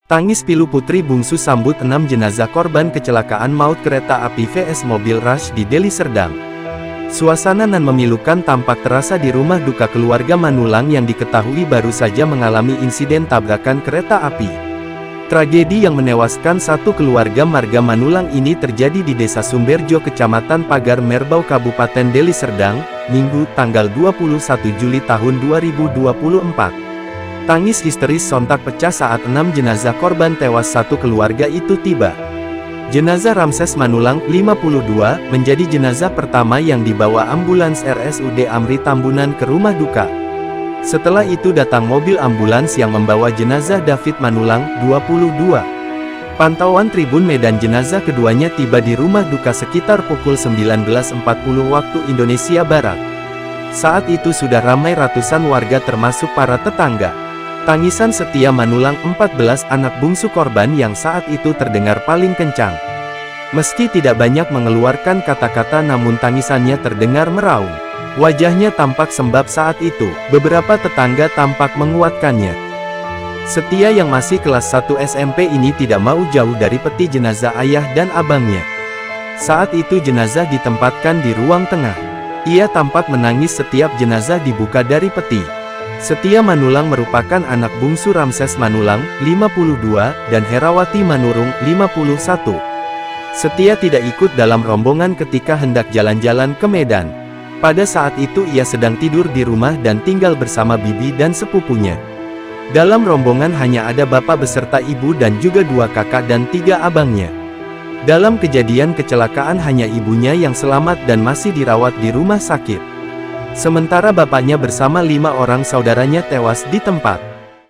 Tangis pilu putri bungsu sambut 6 jenazah korban kecelakaan maut kereta api vs mobil Rush di Deli Serdang. Suasana nan memilukan tampak terasa di rumah duka keluarga Manulang yang diketahui baru saja mengalami insiden tabrakan kereta api. Tragedi yang menewaskan satu keluarga marga Manulang ini terjadi di Desa Sumberjo, Kecamatan Pagar Merbau, Kabupaten Deli Serdang, Minggu, tanggal 21 Juli tahun 2024. Tangis histeris sontak pecah saat 6 jenazah korban tewas satu keluarga itu tiba. Jenazah Ramses Manulang, 52, menjadi jenazah pertama yang dibawa ambulans RSUD Amri Tambunan ke rumah duka. Setelah itu datang mobil ambulans yang membawa jenazah David Manulang, 22. Pantauan Tribun Medan, jenazah keduanya tiba di rumah duka sekitar pukul 19.40 waktu Indonesia Barat. Saat itu sudah ramai ratusan warga termasuk para tetangga. Tangisan Setia Manulang, 14, anak bungsu korban yang saat itu terdengar paling kencang. Meski tidak banyak mengeluarkan kata-kata namun tangisannya terdengar meraung. Wajahnya tampak sembab saat itu, beberapa tetangga tampak menguatkannya. Setia yang masih kelas 1 SMP ini tidak mau jauh dari peti jenazah ayah dan abangnya. Saat itu jenazah ditempatkan di ruang tengah. Ia tampak menangis setiap jenazah dibuka dari peti. Setia Manulang merupakan anak bungsu Ramses Manulang, 52, dan Herawati Manurung, 51. Setia tidak ikut dalam rombongan ketika hendak jalan-jalan ke Medan. Pada saat itu ia sedang tidur di rumah dan tinggal bersama bibi dan sepupunya. Dalam rombongan hanya ada bapak beserta ibu dan juga 2 kakak dan 3 abangnya. Dalam kejadian kecelakaan hanya ibunya yang selamat dan masih dirawat di rumah sakit. Sementara bapaknya bersama 5 orang saudaranya tewas di tempat.